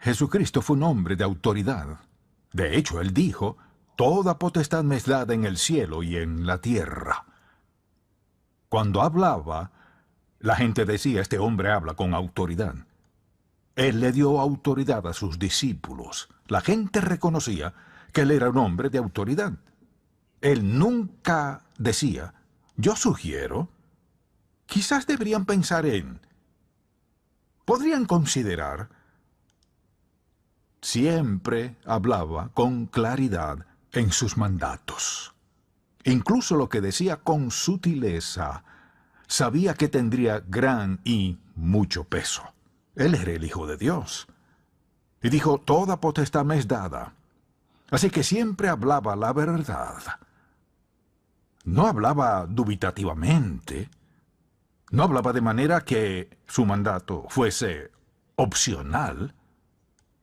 Jesucristo fue un hombre de autoridad. De hecho, él dijo, toda potestad me es dada en el cielo y en la tierra. Cuando hablaba, la gente decía, este hombre habla con autoridad. Él le dio autoridad a sus discípulos. La gente reconocía que él era un hombre de autoridad. Él nunca decía, yo sugiero, quizás deberían pensar en, podrían considerar. Siempre hablaba con claridad en sus mandatos. Incluso lo que decía con sutileza, sabía que tendría gran y mucho peso. Él era el Hijo de Dios. Y dijo, toda potestad me es dada. Así que siempre hablaba la verdad. No hablaba dubitativamente. No hablaba de manera que su mandato fuese opcional.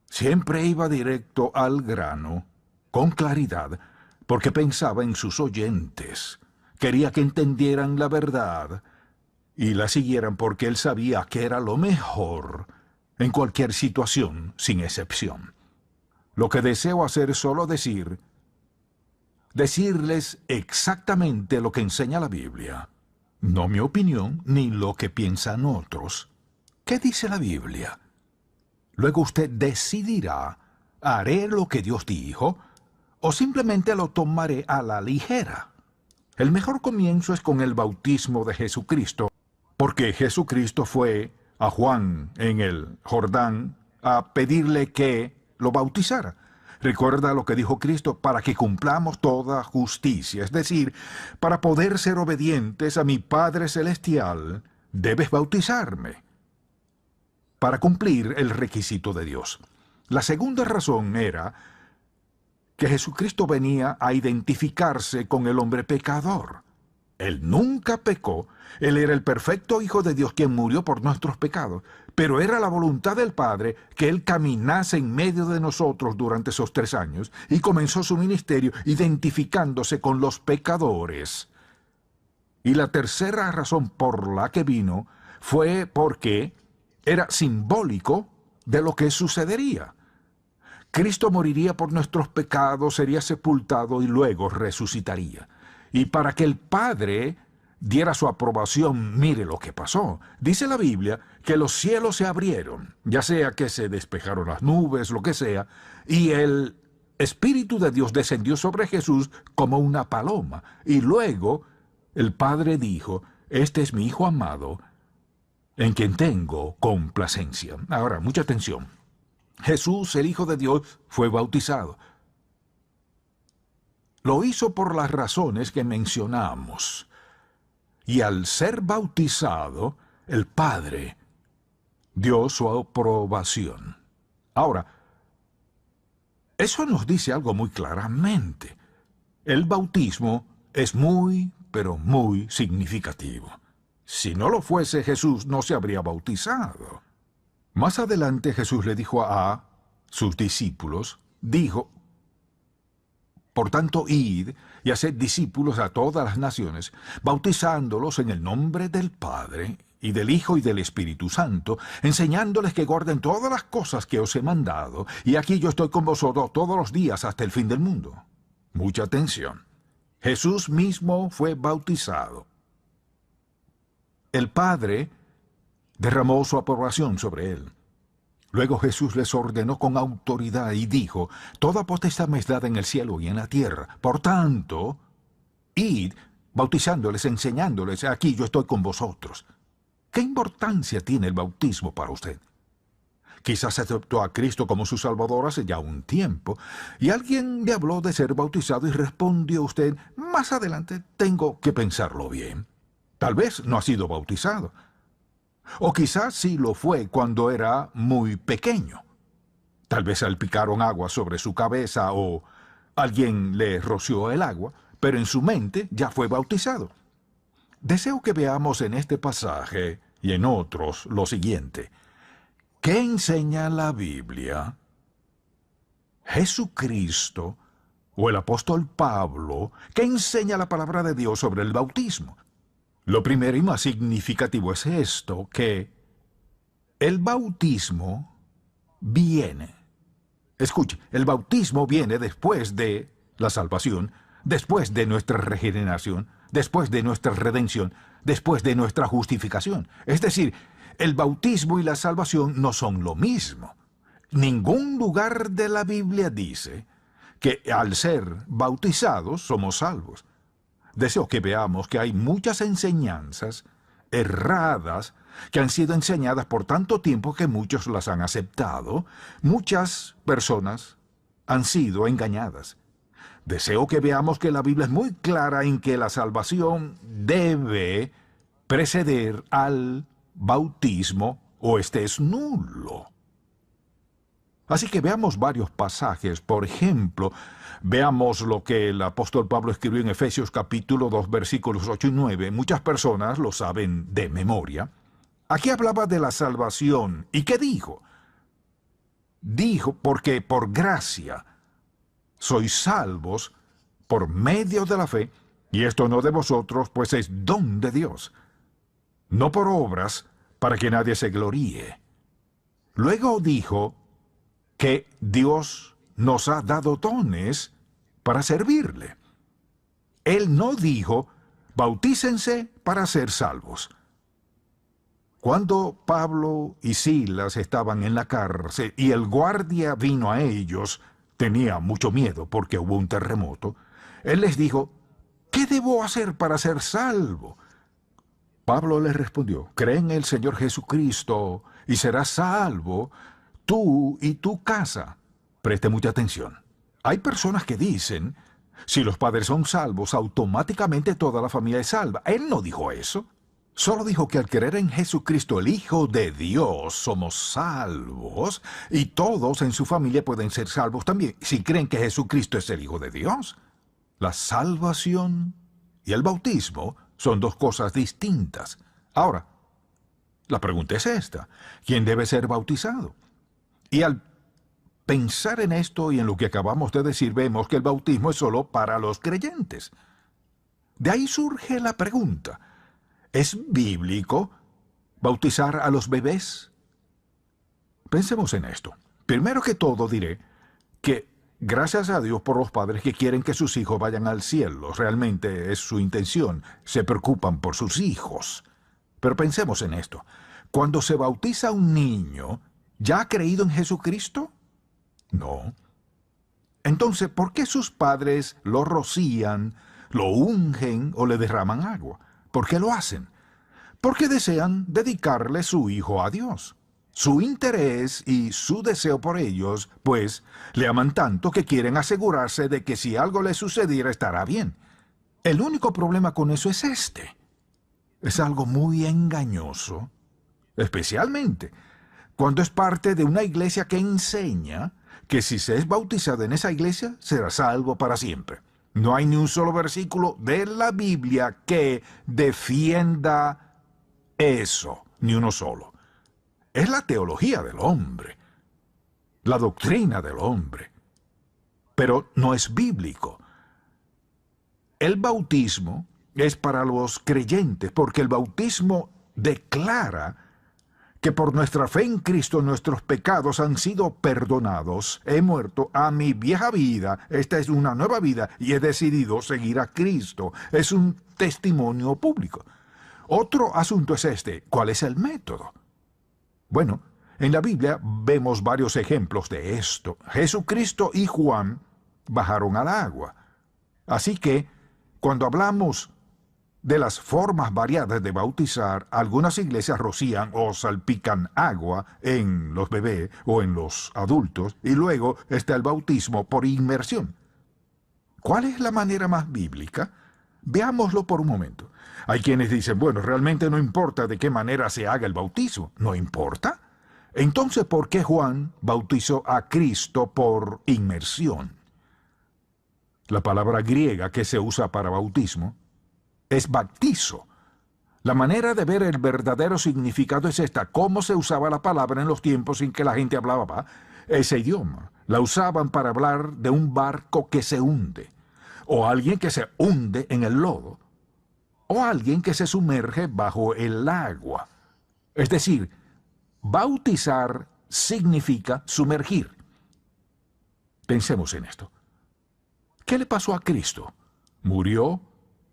Siempre iba directo al grano, con claridad, porque pensaba en sus oyentes. Quería que entendieran la verdad y la siguieran porque él sabía que era lo mejor en cualquier situación, sin excepción. Lo que deseo hacer es solo decirles exactamente lo que enseña la Biblia. No mi opinión, ni lo que piensan otros. ¿Qué dice la Biblia? Luego usted decidirá, ¿haré lo que Dios dijo o simplemente lo tomaré a la ligera? El mejor comienzo es con el bautismo de Jesucristo, porque Jesucristo fue a Juan en el Jordán a pedirle que lo bautizara. Recuerda lo que dijo Cristo, para que cumplamos toda justicia, es decir, para poder ser obedientes a mi Padre Celestial, debes bautizarme, para cumplir el requisito de Dios. La segunda razón era que Jesucristo venía a identificarse con el hombre pecador. Él nunca pecó, él era el perfecto Hijo de Dios quien murió por nuestros pecados, pero era la voluntad del Padre que él caminase en medio de nosotros durante esos 3 años y comenzó su ministerio identificándose con los pecadores. Y la tercera razón por la que vino fue porque era simbólico de lo que sucedería. Cristo moriría por nuestros pecados, sería sepultado y luego resucitaría. Y para que el Padre diera su aprobación, mire lo que pasó. Dice la Biblia que los cielos se abrieron, ya sea que se despejaron las nubes, lo que sea, y el Espíritu de Dios descendió sobre Jesús como una paloma. Y luego el Padre dijo, este es mi Hijo amado, en quien tengo complacencia. Ahora, mucha atención. Jesús, el Hijo de Dios, fue bautizado. Lo hizo por las razones que mencionamos. Y al ser bautizado, el Padre dio su aprobación. Ahora, eso nos dice algo muy claramente. El bautismo es muy, pero muy significativo. Si no lo fuese, Jesús no se habría bautizado. Más adelante Jesús le dijo a sus discípulos, dijo, por tanto, id y haced discípulos a todas las naciones, bautizándolos en el nombre del Padre, y del Hijo y del Espíritu Santo, enseñándoles que guarden todas las cosas que os he mandado, y aquí yo estoy con vosotros todos los días hasta el fin del mundo. Mucha atención. Jesús mismo fue bautizado. El Padre derramó su aprobación sobre él. Luego Jesús les ordenó con autoridad y dijo, toda potestad me es dada en el cielo y en la tierra. Por tanto, id, bautizándoles, enseñándoles, aquí yo estoy con vosotros. ¿Qué importancia tiene el bautismo para usted? Quizás aceptó a Cristo como su Salvador hace ya un tiempo, y alguien le habló de ser bautizado y respondió usted, más adelante tengo que pensarlo bien. Tal vez no ha sido bautizado. O quizás sí lo fue cuando era muy pequeño. Tal vez salpicaron agua sobre su cabeza o alguien le roció el agua, pero en su mente ya fue bautizado. Deseo que veamos en este pasaje y en otros lo siguiente. ¿Qué enseña la Biblia? Jesucristo o el apóstol Pablo, ¿qué enseña la palabra de Dios sobre el bautismo? Lo primero y más significativo es esto, que el bautismo viene. Escuche, el bautismo viene después de la salvación, después de nuestra regeneración, después de nuestra redención, después de nuestra justificación. Es decir, el bautismo y la salvación no son lo mismo. Ningún lugar de la Biblia dice que al ser bautizados somos salvos. Deseo que veamos que hay muchas enseñanzas erradas que han sido enseñadas por tanto tiempo que muchos las han aceptado. Muchas personas han sido engañadas. Deseo que veamos que la Biblia es muy clara en que la salvación debe preceder al bautismo o este es nulo. Así que veamos varios pasajes. Por ejemplo, veamos lo que el apóstol Pablo escribió en Efesios capítulo 2, versículos 8 y 9. Muchas personas lo saben de memoria. Aquí hablaba de la salvación. ¿Y qué dijo? Dijo, porque por gracia sois salvos por medio de la fe, y esto no de vosotros, pues es don de Dios, no por obras, para que nadie se gloríe. Luego dijo que Dios nos ha dado dones para servirle. Él no dijo, bautícense para ser salvos. Cuando Pablo y Silas estaban en la cárcel y el guardia vino a ellos, tenía mucho miedo porque hubo un terremoto, él les dijo, ¿qué debo hacer para ser salvo? Pablo les respondió, cree en el Señor Jesucristo y serás salvo, tú y tu casa. Preste mucha atención. Hay personas que dicen, si los padres son salvos, automáticamente toda la familia es salva. Él no dijo eso. Solo dijo que al creer en Jesucristo, el Hijo de Dios, somos salvos y todos en su familia pueden ser salvos también, si creen que Jesucristo es el Hijo de Dios. La salvación y el bautismo son dos cosas distintas. Ahora, la pregunta es esta: ¿quién debe ser bautizado? Y al pensar en esto y en lo que acabamos de decir, vemos que el bautismo es solo para los creyentes. De ahí surge la pregunta: ¿es bíblico bautizar a los bebés? Pensemos en esto. Primero que todo diré que gracias a Dios por los padres que quieren que sus hijos vayan al cielo. Realmente es su intención. Se preocupan por sus hijos. Pero pensemos en esto. Cuando se bautiza un niño, ¿ya ha creído en Jesucristo? No. Entonces, ¿por qué sus padres lo rocían, lo ungen o le derraman agua? ¿Por qué lo hacen? Porque desean dedicarle su hijo a Dios. Su interés y su deseo por ellos, pues, le aman tanto que quieren asegurarse de que si algo le sucediera estará bien. El único problema con eso es este. Es algo muy engañoso, especialmente cuando es parte de una iglesia que enseña que si se es bautizado en esa iglesia, será salvo para siempre. No hay ni un solo versículo de la Biblia que defienda eso, ni uno solo. Es la teología del hombre, la doctrina del hombre, pero no es bíblico. El bautismo es para los creyentes, porque el bautismo declara que por nuestra fe en Cristo nuestros pecados han sido perdonados. He muerto a mi vieja vida, esta es una nueva vida y he decidido seguir a Cristo. Es un testimonio público. Otro asunto es este: ¿cuál es el método? Bueno, en la Biblia vemos varios ejemplos de esto. Jesucristo y Juan bajaron al agua. Así que, cuando hablamos de las formas variadas de bautizar, algunas iglesias rocían o salpican agua en los bebés o en los adultos, y luego está el bautismo por inmersión. ¿Cuál es la manera más bíblica? Veámoslo por un momento. Hay quienes dicen, bueno, realmente no importa de qué manera se haga el bautismo. ¿No importa? Entonces, ¿por qué Juan bautizó a Cristo por inmersión? La palabra griega que se usa para bautismo es baptizo. La manera de ver el verdadero significado es esta: cómo se usaba la palabra en los tiempos en que la gente hablaba ese idioma. La usaban para hablar de un barco que se hunde, o alguien que se hunde en el lodo, o alguien que se sumerge bajo el agua. Es decir, bautizar significa sumergir. Pensemos en esto. ¿Qué le pasó a Cristo? Murió,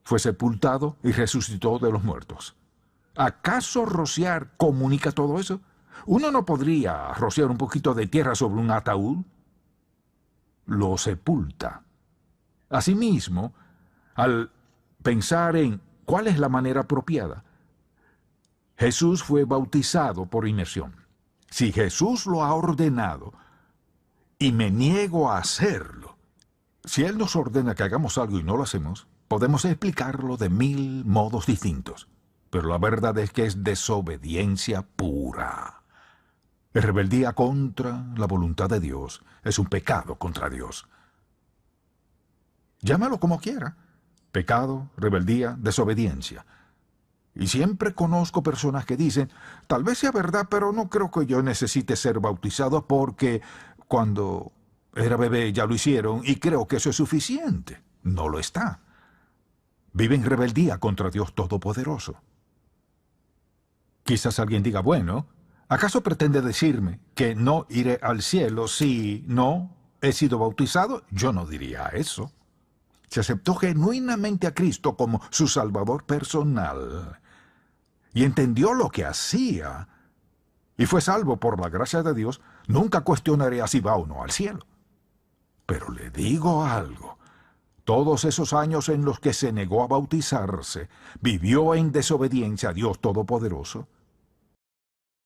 fue sepultado y resucitó de los muertos. ¿Acaso rociar comunica todo eso? ¿Uno no podría rociar un poquito de tierra sobre un ataúd? Lo sepulta. Asimismo, al pensar en cuál es la manera apropiada, Jesús fue bautizado por inmersión. Si Jesús lo ha ordenado y me niego a hacerlo, si Él nos ordena que hagamos algo y no lo hacemos, podemos explicarlo de 1000 modos distintos. Pero la verdad es que es desobediencia pura. Es rebeldía contra la voluntad de Dios. Es un pecado contra Dios. Llámalo como quiera. Pecado, rebeldía, desobediencia. Y siempre conozco personas que dicen, tal vez sea verdad, pero no creo que yo necesite ser bautizado porque cuando era bebé ya lo hicieron y creo que eso es suficiente. No lo está. Vive en rebeldía contra Dios Todopoderoso. Quizás alguien diga, bueno, ¿acaso pretende decirme que no iré al cielo si no he sido bautizado? Yo no diría eso. Se aceptó genuinamente a Cristo como su Salvador personal y entendió lo que hacía y fue salvo por la gracia de Dios. Nunca cuestionaré si va o no al cielo. Pero le digo algo. Todos esos años en los que se negó a bautizarse, vivió en desobediencia a Dios Todopoderoso,